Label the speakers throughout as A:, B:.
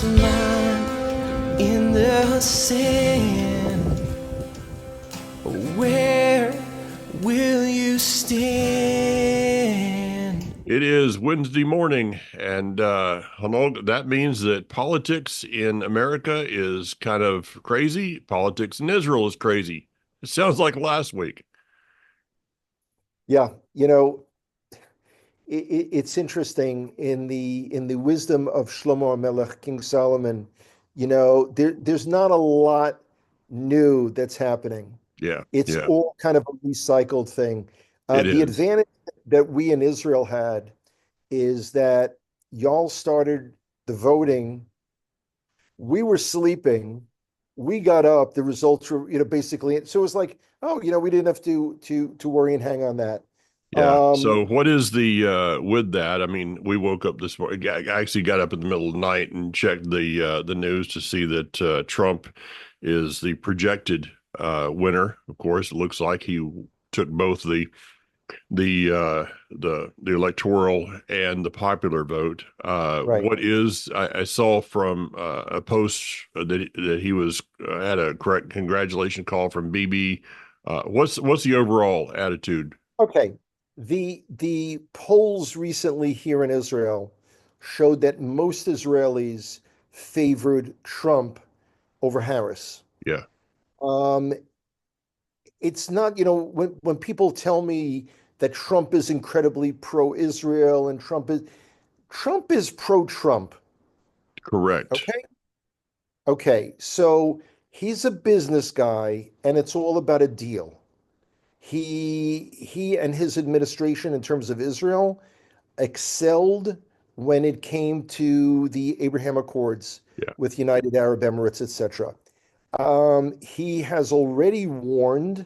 A: lost mine in the sand. Where will you stand?
B: It is Wednesday morning, and that means that politics in America is kind of crazy. Politics in Israel is crazy. It sounds like last week.
C: Yeah, it's interesting in the wisdom of Shlomo HaMelech, King Solomon. There's not a lot new that's happening.
B: Yeah,
C: It's
B: yeah,
C: all kind of a recycled thing.
B: it
C: The
B: is.
C: advantage that we in Israel had is that y'all started the voting. We were sleeping. We got up. The results were, basically. So it was like, oh, we didn't have to worry and hang on that.
B: Yeah.
C: Um,
B: So what is the with that? I mean, we woke up this morning. I actually got up in the middle of the night and checked the news to see that Trump is the projected winner. Of course, it looks like he took both the electoral and the popular vote.
C: right.
B: I saw from a post that he was had a correct congratulation call from BB. What's the overall attitude?
C: Okay. The polls recently here in Israel showed that most Israelis favored Trump over Harris.
B: Yeah,
C: Um, it's not, when people tell me that Trump is incredibly pro-Israel and Trump is pro-Trump.
B: correct.
C: Okay. Okay. So he's a business guy and it's all about a deal. He and his administration in terms of Israel excelled when it came to the Abraham Accords
B: Yeah,
C: with United Arab Emirates, etc. He has already warned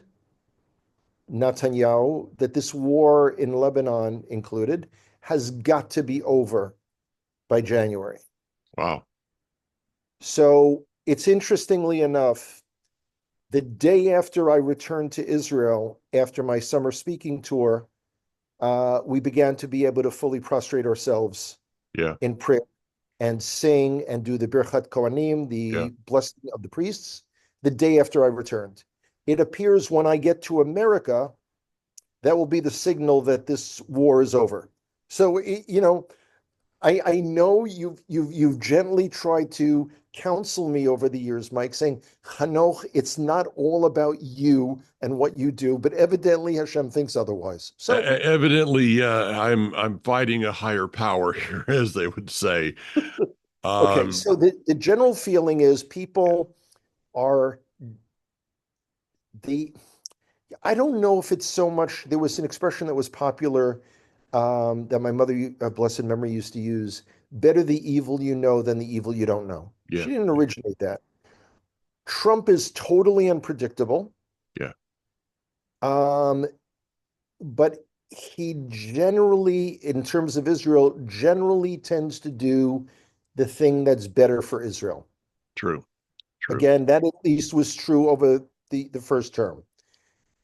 C: Netanyahu that this war in Lebanon included has got to be over by January.
B: wow.
C: So it's interestingly enough, the day after I returned to Israel after my summer speaking tour, we began to be able to fully prostrate ourselves
B: Yeah,
C: in prayer and sing and do the Birchat Kohanim,
B: yeah.
C: the blessing of the priests, the day after I returned. It appears when I get to America, that will be the signal that this war is over. So, I know you've gently tried to counsel me over the years, Mike, saying, Hanoch, it's not all about you and what you do, but evidently Hashem thinks otherwise. So,
B: Evidently, I'm fighting a higher power here, as they would say.
C: okay,
B: Um,
C: so the general feeling is people are the I don't know if it's so much. There was an expression that was popular that my mother, blessed memory, used to use: "Better the evil you know than the evil you don't know."
B: yeah,
C: She didn't originate that. Trump is totally unpredictable,
B: yeah,
C: um, but he generally, in terms of Israel, generally tends to do the thing that's better for Israel.
B: true, true.
C: Again, that at least was true over the first term.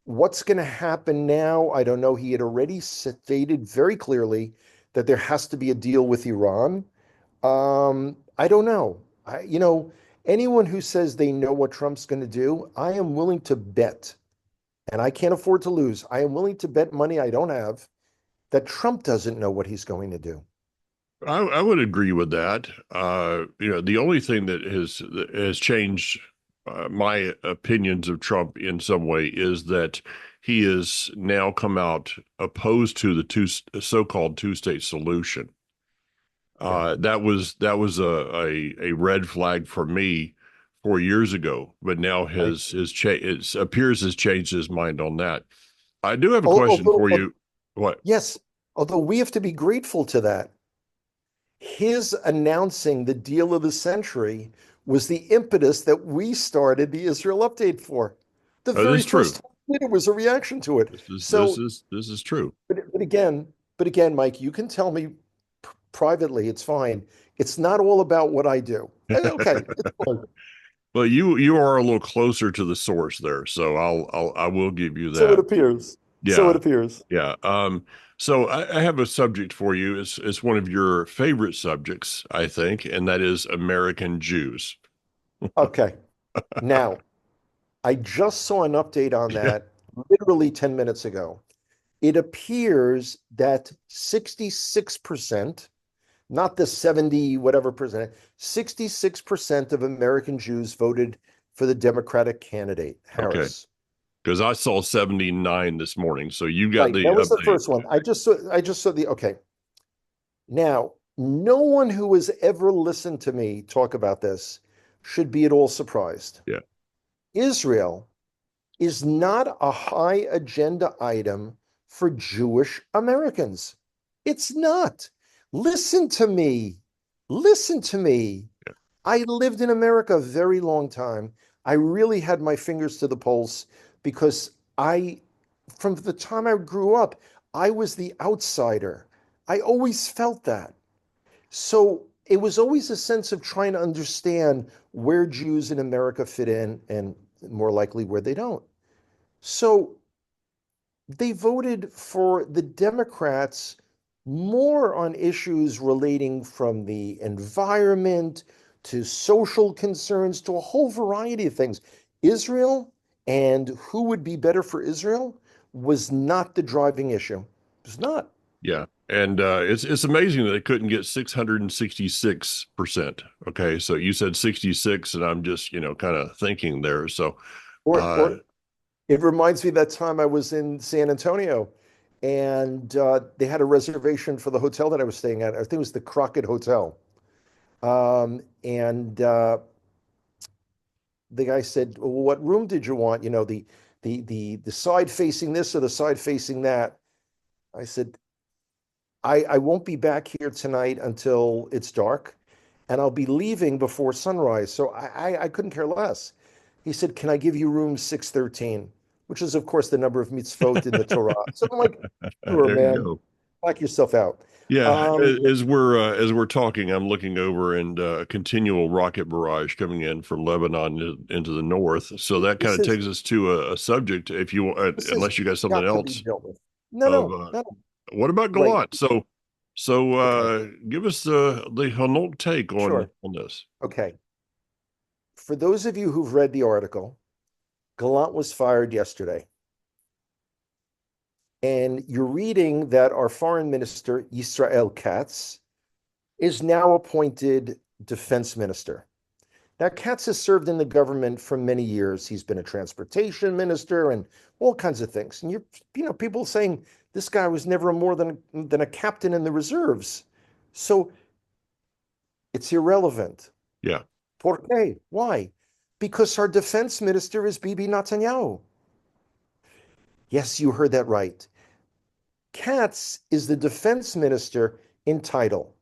C: What's going to happen now? I don't know. He had already stated very clearly that there has to be a deal with Iran. I don't know. Anyone who says they know what Trump's going to do, I am willing to bet, and I can't afford to lose. I am willing to bet money I don't have that Trump doesn't know what he's going to do.
B: I would agree with that. The only thing that has changed my opinions of Trump in some way is that he has now come out opposed to the so-called two-state solution.
C: Yeah.
B: That was a red flag for me 4 years ago, but now
C: Right.
B: it appears has changed his mind on that. I do have a question
C: Although,
B: for you. What?
C: yes, although we have to be grateful to that. His announcing the deal of the century was the impetus that we started the Israel update for. The
B: Oh, this
C: very
B: is true.
C: first time we did it was a reaction to it.
B: This is this
C: So,
B: is this is true.
C: but again, Mike, you can tell me privately, it's fine. It's not all about what I do. Okay, it's fine.
B: Well, you are a little closer to the source there, so I will give you
C: So it
B: that.
C: appears. So
B: Yeah.
C: it appears.
B: Yeah. So I have a subject for you. It's one of your favorite subjects, I think, and that is American Jews.
C: Okay. Now, I just saw an update on
B: Yeah.
C: that literally 10 minutes ago. It appears that 66%, not the 70 whatever percent, 66% of American Jews voted for the Democratic candidate,
B: Okay.
C: Harris.
B: Because I saw 79 this morning. So you got
C: Right.
B: the
C: That was the
B: update.
C: first one. I just saw the okay. Now, no one who has ever listened to me talk about this should be at all surprised.
B: Yeah.
C: Israel is not a high agenda item for Jewish Americans. It's not. Listen to me. Listen to me.
B: Yeah.
C: I lived in America a very long time. I really had my fingers to the pulse because from the time I grew up, I was the outsider. I always felt that. So it was always a sense of trying to understand where Jews in America fit in and more likely where they don't. So they voted for the Democrats more on issues relating from the environment to social concerns to a whole variety of things. Israel and who would be better for Israel was not the driving issue. It was not.
B: Yeah. And it's amazing that they couldn't get 666%. Okay. So you said 66, and I'm just, kind of thinking there. So uh
C: Or it reminds me of that time I was in San Antonio and they had a reservation for the hotel that I was staying at. I think it was the Crockett Hotel. And the guy said, well, "What room did you want? The side facing this or the side facing that?" I said, I won't be back here tonight until it's dark, and I'll be leaving before sunrise. So I couldn't care less." He said, "Can I give you room 613?" Which is, of course, the number of mitzvot in the Torah. So I'm like, "Sure,
B: there you
C: man,
B: go.
C: knock yourself out."
B: Yeah,
C: Um,
B: as we're talking, I'm looking over and a continual rocket barrage coming in from Lebanon into the north. So that kind
C: this
B: of
C: is
B: takes us to a subject, if you
C: this has
B: unless you got something
C: got to be
B: else
C: dealt with. No,
B: of
C: no, no.
B: what about
C: Right.
B: Galat? So
C: Okay.
B: give us the Hanok take on
C: Sure.
B: this.
C: Okay. For those of you who've read the article, Gallant was fired yesterday. And you're reading that our foreign minister, Israel Katz, is now appointed defense minister. Now, Katz has served in the government for many years. He's been a transportation minister and all kinds of things. And people saying this guy was never more than a captain in the reserves. So it's irrelevant.
B: Yeah.
C: Por qué? Why? Because our defense minister is Bibi Netanyahu. Yes, you heard that right. Katz is the defense minister in title.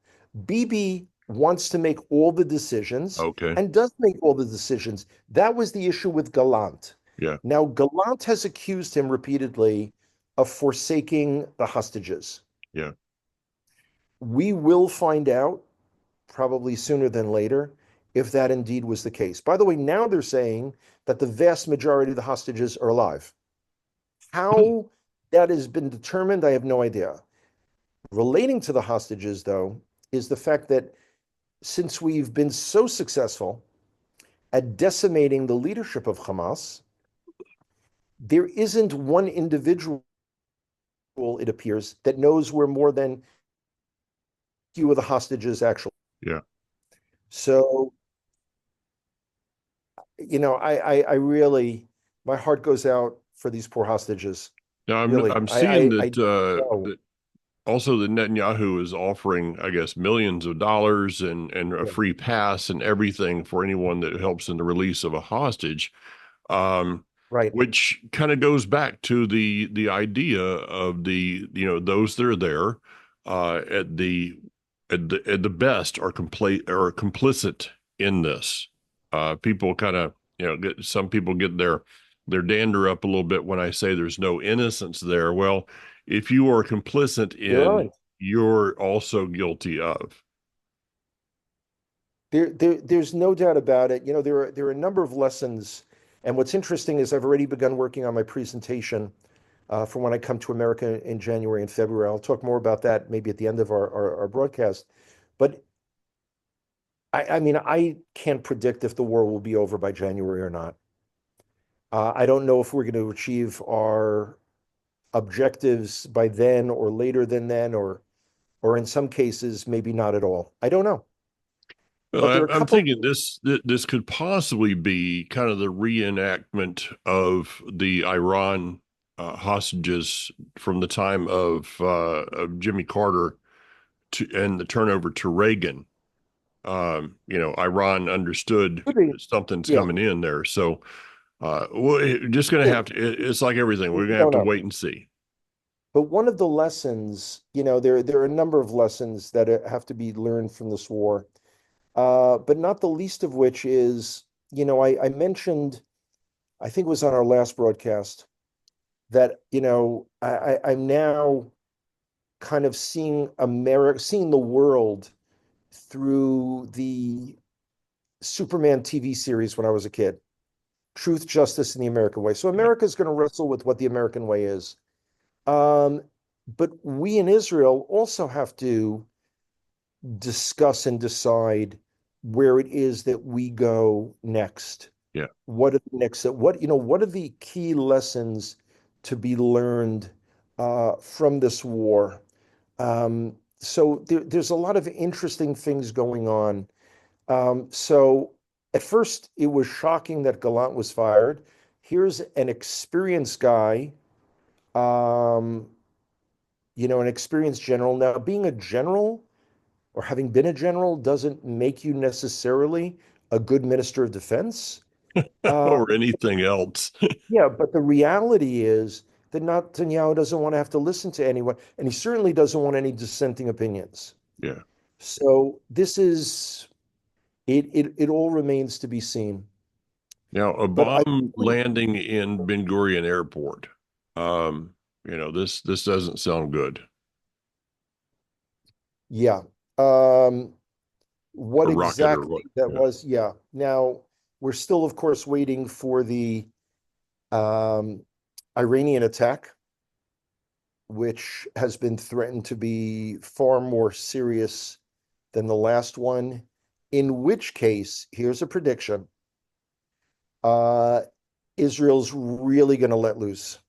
C: Bibi wants to make all the decisions
B: Okay.
C: and does make all the decisions. That was the issue with Gallant.
B: Yeah.
C: Now, Gallant has accused him repeatedly of forsaking the hostages.
B: Yeah.
C: We will find out probably sooner than later if that indeed was the case. By the way, now they're saying that the vast majority of the hostages are alive. How that has been determined, I have no idea. Relating to the hostages, though, is the fact that since we've been so successful at decimating the leadership of Hamas, there isn't one individual, it appears, that knows where more than few of the hostages actually.
B: Yeah.
C: So, I really, my heart goes out for these poor hostages.
B: Now
C: Really,
B: I'm seeing that
C: know.
B: that also the Netanyahu is offering, I guess, millions of dollars and a
C: Yeah,
B: free pass and everything for anyone that helps in the release of a hostage. um,
C: right.
B: which kind of goes back to the idea of those that are there at the best are complete or complicit in this. People kind of some people get their dander up a little bit when I say there's no innocence there. Well, if you are complicit
C: There
B: in,
C: aren't.
B: you're also guilty of.
C: There's no doubt about it. There are a number of lessons. And what's interesting is I've already begun working on my presentation for when I come to America in January and February. I'll talk more about that maybe at the end of our broadcast. But I mean, I can't predict if the war will be over by January or not. I don't know if we're going to achieve our objectives by then or later than then, or in some cases, maybe not at all. I don't know.
B: Well,
C: But there are a
B: I'm
C: couple.
B: thinking this could possibly be kind of the reenactment of the Iran hostages from the time of Jimmy Carter and the turnover to Reagan. Iran understood
C: Could be.
B: something's
C: Yeah,
B: coming in there, so just going to have to. It's like everything; we're
C: we
B: going to have
C: don't
B: to
C: know.
B: wait and see.
C: But one of the lessons, there are a number of lessons that have to be learned from this war. But not the least of which is, I mentioned, I think it was on our last broadcast, that, I'm now kind of seeing seeing the world through the Superman TV series when I was a kid. Truth, Justice, and the American Way. So
B: Yeah.
C: America's going to wrestle with what the American way is. Um, but we in Israel also have to discuss and decide where it is that we go next.
B: Yeah.
C: What are the next, what are the key lessons to be learned from this war? So there's a lot of interesting things going on. So at first, it was shocking that Gallant was fired. Here's an experienced guy, um, an experienced general. Now, being a general or having been a general doesn't make you necessarily a good minister of defense. Uh,
B: Or anything else.
C: yeah, but the reality is that Netanyahu doesn't want to have to listen to anyone, and he certainly doesn't want any dissenting opinions.
B: Yeah.
C: So this is it all remains to be seen.
B: Now, a
C: But I
B: bomb
C: would,
B: landing in Ben Gurion Airport. This doesn't sound good.
C: yeah. Um,
B: A
C: what
B: rocket or what?
C: exactly that
B: Yeah.
C: was, yeah. Now we're still, of course, waiting for the um, Iranian attack, which has been threatened to be far more serious than the last one. In which case, here's a prediction: uh, Israel's really going to let loose.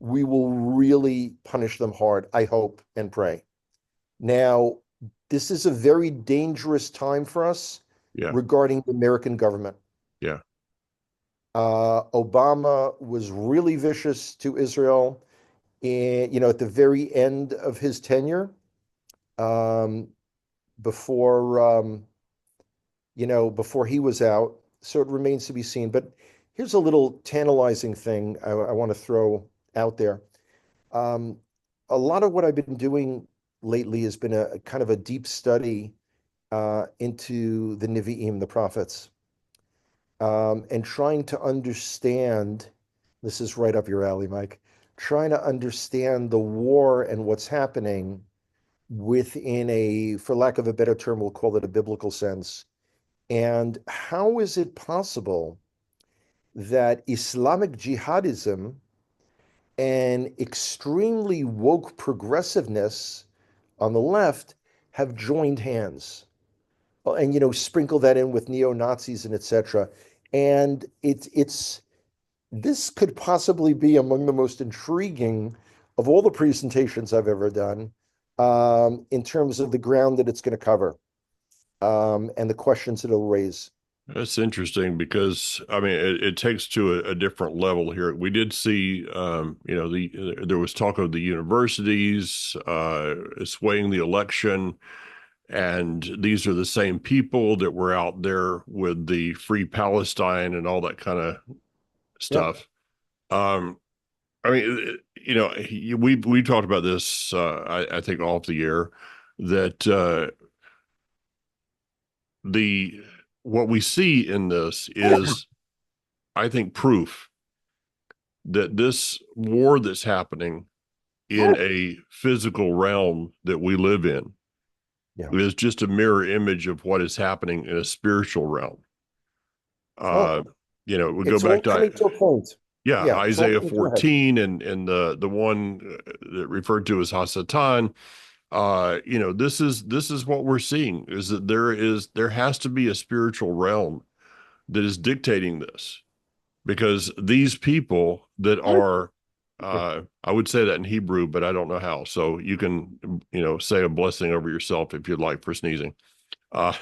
C: We will really punish them hard, I hope and pray. Now, this is a very dangerous time for us
B: Yeah.
C: regarding the American government.
B: Yeah.
C: Obama was really vicious to Israel, and at the very end of his tenure, um, before before he was out. So it remains to be seen. But here's a little tantalizing thing I want to throw out there. Um, a lot of what I've been doing lately has been a kind of a deep study into the Nevi'im, the prophets, and trying to understand. This is right up your alley, Mike. Trying to understand the war and what's happening within a, for lack of a better term, we'll call it a biblical sense. And how is it possible that Islamic jihadism and extremely woke progressiveness on the left have joined hands? And sprinkle that in with neo-Nazis and etc. And it's this could possibly be among the most intriguing of all the presentations I've ever done, in terms of the ground that it's going to cover, and the questions that it'll raise.
B: That's interesting because I mean it takes to a different level here. We did see, there was talk of the universities swaying the election, and these are the same people that were out there with the Free Palestine and all that kind of
C: Yep.
B: stuff. Um, I mean, we talked about this. I think off the air that the what we see in this is, I think, proof that this war that's happening in a physical realm that we live in
C: Yeah.
B: is just a mirror image of what is happening in a spiritual realm.
C: Well,
B: Uh, we go
C: it's all
B: back
C: coming
B: to
C: to a point.
B: Yeah,
C: Yeah,
B: Isaiah
C: go ahead.
B: 14 and the one that referred to as Hasatan. This is what we're seeing is that there has to be a spiritual realm that is dictating this because these people that are I would say that in Hebrew, but I don't know how. So you can, say a blessing over yourself if you'd like for sneezing. Uh,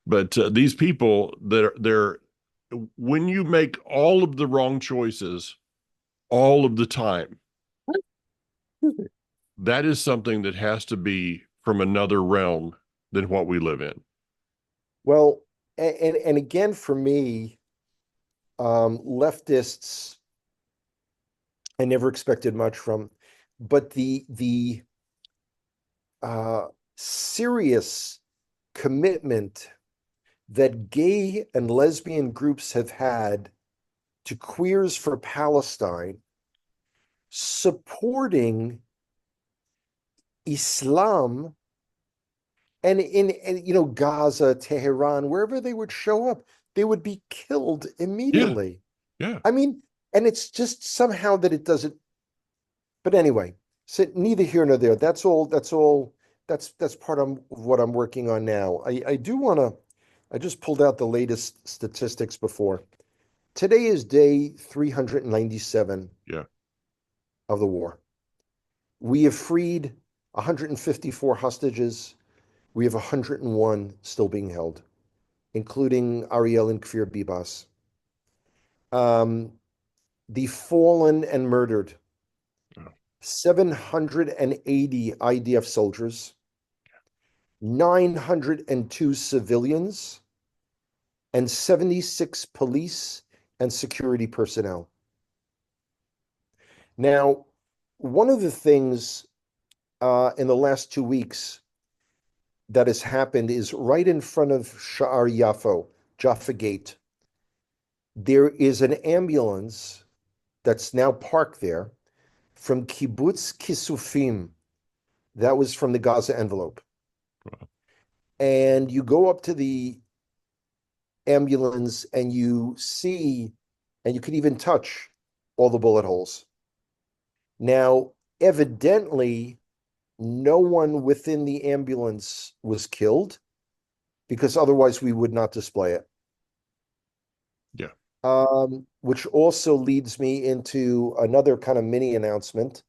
B: but these people that are they're when you make all of the wrong choices all of the time, that is something that has to be from another realm than what we live in.
C: Well, and again, for me, leftists, I never expected much from, but the uh, serious commitment that gay and lesbian groups have had to Queers for Palestine, supporting Islam, and Gaza, Tehran, wherever they would show up, they would be killed
B: Yeah,
C: immediately.
B: yeah,
C: I mean, and it's just somehow that it doesn't. But anyway, so neither here nor there. That's all. That's part of what I'm working on now. I do want to. I just pulled out the latest statistics before. Today is day 397
B: yeah.
C: of the war. We have freed 154 hostages. We have 101 still being held, including Ariel and Kfir Bibas. Um, the fallen and murdered,
B: Oh,
C: 780 IDF soldiers, 902 civilians, and 76 police and security personnel. Now, one of the things in the last 2 weeks that has happened is right in front of Sha'ar Yafo, Jaffa Gate. There is an ambulance that's now parked there from Kibbutz Kisufim. That was from the Gaza envelope.
B: wow.
C: And you go up to the ambulance and you see, and you can even touch all the bullet holes. Now, evidently, no one within the ambulance was killed because otherwise we would not display it.
B: Yeah.
C: Which also leads me into another kind of mini announcement.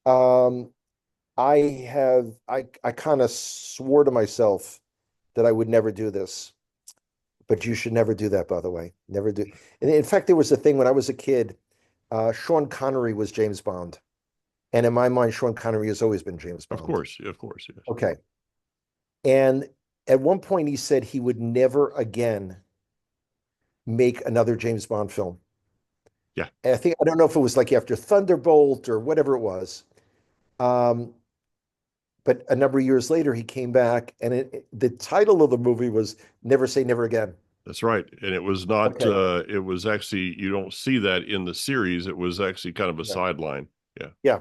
C: Um, I kind of swore to myself that I would never do this, but you should never do that, by the way. Never do. And in fact, there was a thing when I was a kid, Sean Connery was James Bond. And in my mind, Sean Connery has always been James
B: Of
C: Bond.
B: course, of course, yes.
C: Okay. And at one point, he said he would never again make another James Bond film.
B: Yeah,
C: And I don't know if it was like after Thunderbolt or whatever it was. Um, but a number of years later, he came back, and the title of the movie was Never Say Never Again.
B: that's right. And it was not,
C: Okay.
B: it was actually, you don't see that in the series. It was actually kind of a
C: Yeah.
B: sideline. Yeah.
C: Yeah.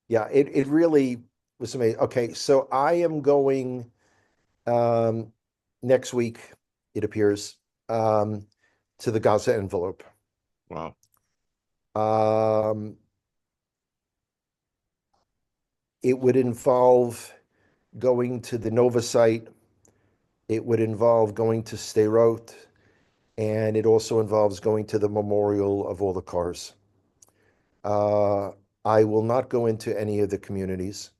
C: Yeah. It really was amazing. Okay. So I am going um, next week, it appears, um, to the Gaza envelope.
B: Wow.
C: Um, it would involve going to the Nova site. It would involve going to Sderot, and it also involves going to the memorial of all the cars. Uh, I will not go into any of the communities.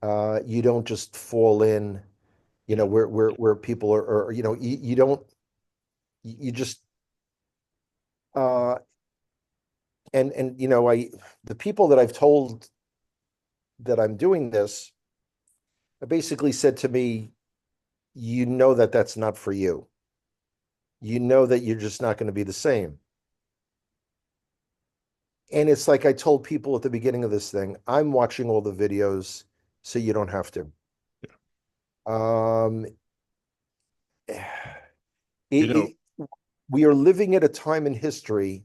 C: You don't just fall in,
B: Yeah.
C: where people are, you don't, you just, uh, and the people that I've told that I'm doing this, basically said to me, that that's not for you. You know that you're just not going to be the same. And it's like I told people at the beginning of this thing, I'm watching all the videos so you don't have to. Um, it,
B: You know,
C: it, we are living at a time in history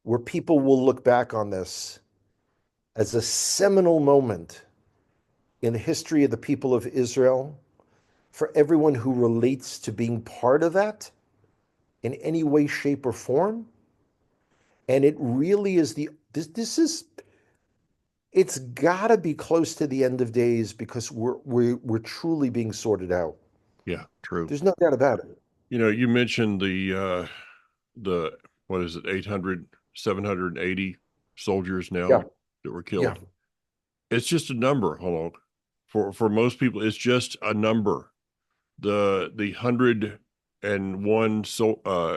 C: where people will look back on this as a seminal moment in the history of the people of Israel. For everyone who relates to being part of that in any way, shape, or form, And it really is this is it's got to be close to the end of days because we're truly being sorted out.
B: Yeah, true.
C: There's no doubt about it.
B: You mentioned the what is it, 800, 780 soldiers
C: Yeah,
B: now that were
C: yeah.
B: killed. It's just a number. Hold on. For most people, it's just a number. The 101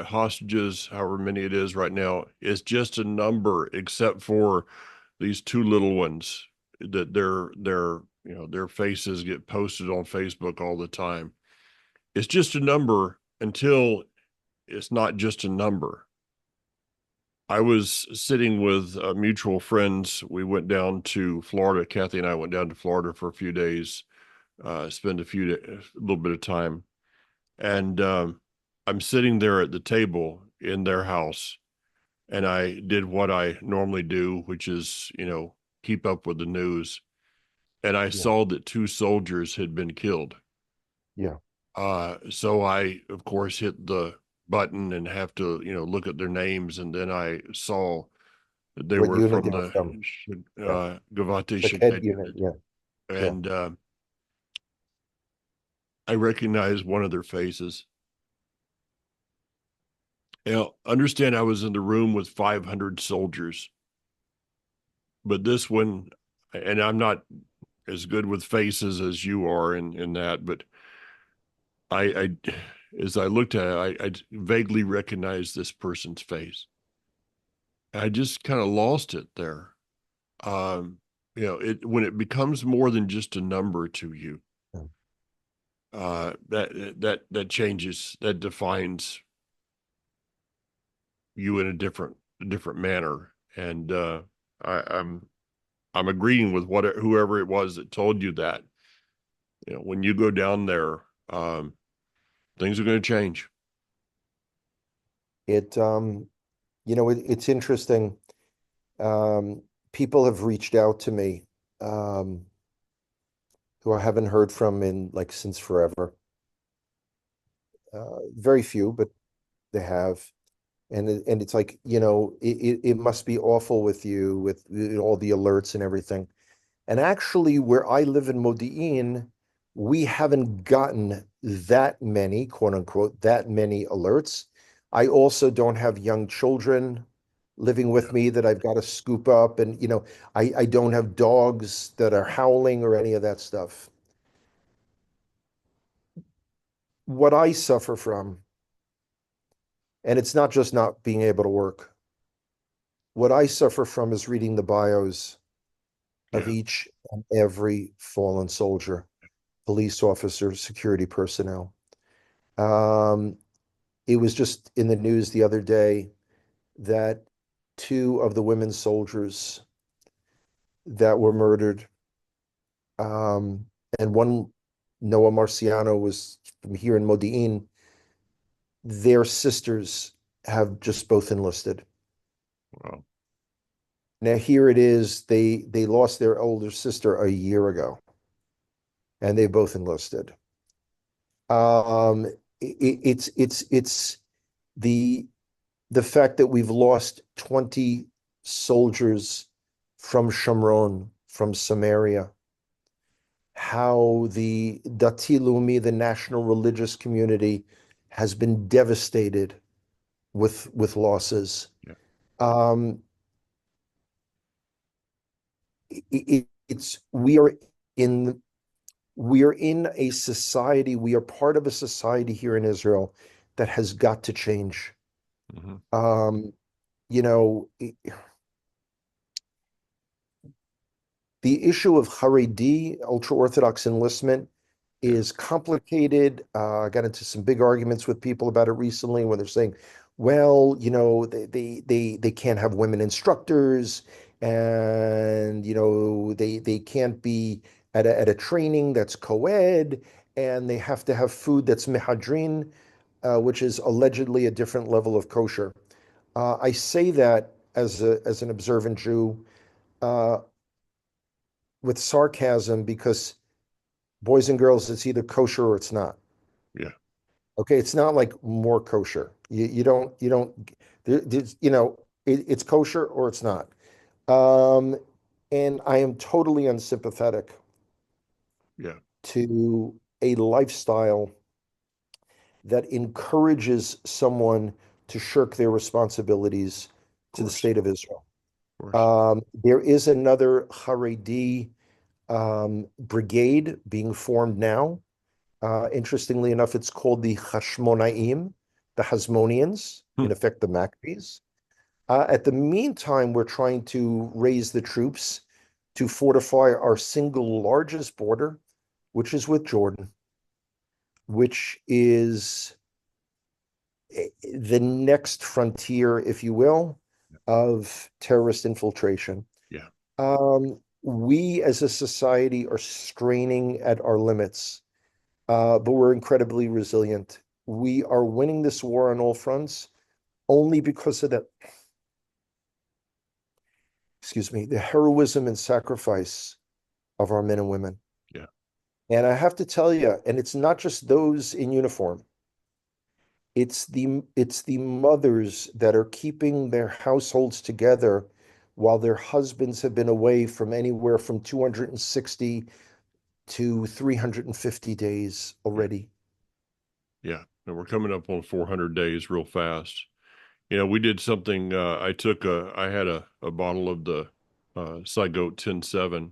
B: hostages, however many it is right now, is just a number, except for these two little ones that their faces get posted on Facebook all the time. It's just a number until it's not just a number. I was sitting with mutual friends. We went down to Florida. Kathy and I went down to Florida for a few days, spend a little bit of time. And I'm sitting there at the table in their house, and I did what I normally do, which is, keep up with the news. And I
C: Yeah,
B: saw that two soldiers had been killed.
C: yeah.
B: So I, of course, hit the button and have to, look at their names. And then I saw that they
C: What
B: were
C: unit
B: from
C: they were
B: the
C: from? Yeah,
B: Gavate
C: Shahed
B: Shaked
C: unit.
B: unit.
C: Yeah, yeah.
B: And I recognized one of their faces. Understand I was in the room with 500 soldiers, but this one, and I'm not as good with faces as you are in that, but I as I looked at it, I vaguely recognized this person's face. I just kind of lost it there. Um, it when it becomes more than just a number to you,
C: Yeah.
B: that changes, that defines you in a different manner. And I, I'm agreeing with whoever it was that told you that. When you go down there, um, things are going to change.
C: It it's interesting. Um, People have reached out to me, um, who I haven't heard from in like since forever. Very few, but they have. And it's like, it must be awful with you with all the alerts and everything. And actually, where I live in Modi'in, we haven't gotten that many, quote unquote, that many alerts. I also don't have young children living with
B: Yeah.
C: me that I've got to scoop up. And, I don't have dogs that are howling or any of that stuff. What I suffer from, and it's not just not being able to work, what I suffer from is reading the bios of
B: Yeah.
C: each and every fallen soldier, police officer, security personnel. Um, it was just in the news the other day that two of the women soldiers that were murdered, and one, Noah Marciano, was from here in Modi'in. Their sisters have just both enlisted.
B: Well,
C: Now here it is, they lost their older sister a year ago, and they both enlisted. Um, it's the the fact that we've lost 20 soldiers from Shomron, from Samaria, how the Dati Leumi, the national religious community, has been devastated with losses.
B: yeah.
C: Um, it's in we are in a society, we are part of a society here in Israel that has got to change.
B: Hmm.
C: Um, you know, the issue of Haredi, ultra-Orthodox enlistment,
B: Yeah.
C: is complicated. I got into some big arguments with people about it recently when they're saying, well, they can't have women instructors, and they can't be at a training that's co-ed, and they have to have food that's mehadrin, which is allegedly a different level of kosher. I say that as an observant Jew, uh, with sarcasm, because boys and girls, it's either kosher or it's not.
B: Yeah.
C: Okay, it's not like more kosher. You don't there's It's kosher or it's not. Um, and I am totally unsympathetic
B: Yeah,
C: to a lifestyle that encourages someone to shirk their responsibilities
B: of
C: to the
B: course,
C: state of Israel.
B: of course.
C: There is another Haredi brigade being formed now. Interestingly enough, it's called the Hashmonaim, the Hasmoneans,
B: Hmm.
C: in effect, the Maccabees. At the meantime, we're trying to raise the troops to fortify our single largest border, which is with Jordan, which is the next frontier, if you will, of terrorist infiltration.
B: Yeah,
C: We as a society are straining at our limits, but we're incredibly resilient. We are winning this war on all fronts only because of the, excuse me, the heroism and sacrifice of our men and women.
B: yeah,
C: And I have to tell you, and it's not just those in uniform. It's the mothers that are keeping their households together while their husbands have been away from anywhere from 260 to 350 days
B: yeah,
C: already.
B: yeah. And we're coming up on 400 days real fast. We did something. I had a bottle of the Cygoat 10-7,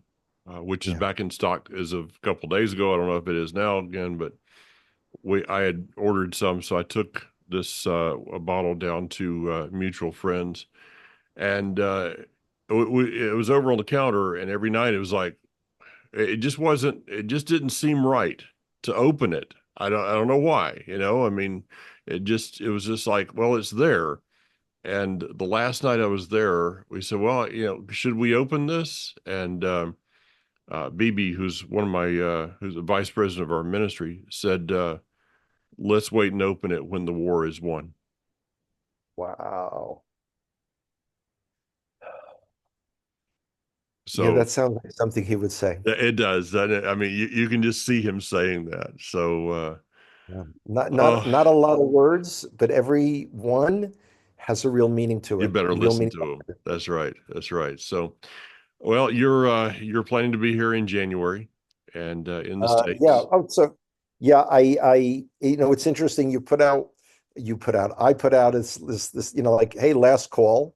B: which is
C: Yeah.
B: back in stock as of a couple days ago. I don't know if it is now again, but I had ordered some, so I took this a bottle down to mutual friends, and it was over on the counter, and every night it was like it just wasn't. It just didn't seem right to open it. I don't know why. I mean, it was just like, well, it's there. And the last night I was there, we said, well, should we open this? And BB, who's one of my who's the vice president of our ministry, said, let's wait and open it when the war is won.
C: Wow. Yeah,
B: So
C: that sounds like something he would say.
B: it does. I mean, you can just see him saying that. So,
C: Yeah. Not not
B: oh,
C: not a lot of words, but every one has a real meaning to
B: you
C: it.
B: better
C: Real
B: listen
C: meaning.
B: to him. That's right. That's right. So, well, you're planning to be here in January and in the
C: Yeah.
B: States.
C: Oh, so yeah, it's interesting. I put out this, like, hey, last call.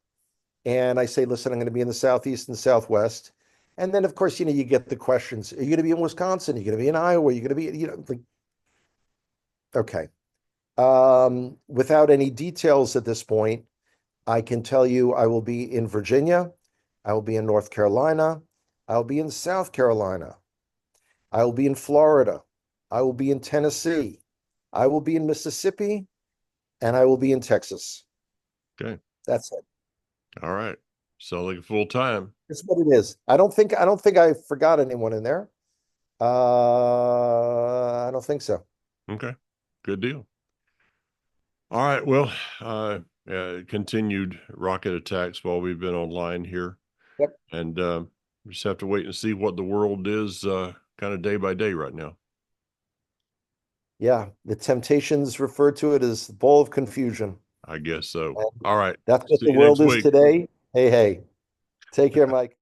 C: And I say, listen, I'm going to be in the Southeast and Southwest. And then, of course, you get the questions. Are you going to be in Wisconsin? Are you going to be in Iowa? Are you going to be, like, okay. Without any details at this point, I can tell you I will be in Virginia. I will be in North Carolina. I'll be in South Carolina. I will be in Florida. I will be in Tennessee. I will be in Mississippi, and I will be in Texas.
B: Okay.
C: That's it.
B: All right. So like full time.
C: That's what it is. I don't think I forgot anyone in there. I don't think so.
B: Okay. Good deal. All right. Well, continued rocket attacks while we've been online here.
C: Yep.
B: And we just have to wait and see what the world is kind of day by day right now.
C: Yeah. The Temptations refer to it as the ball of confusion.
B: I guess so.
C: And
B: All right.
C: that's what
B: See
C: the
B: you next
C: world is
B: week.
C: today. Hey, hey. Take care, Mike.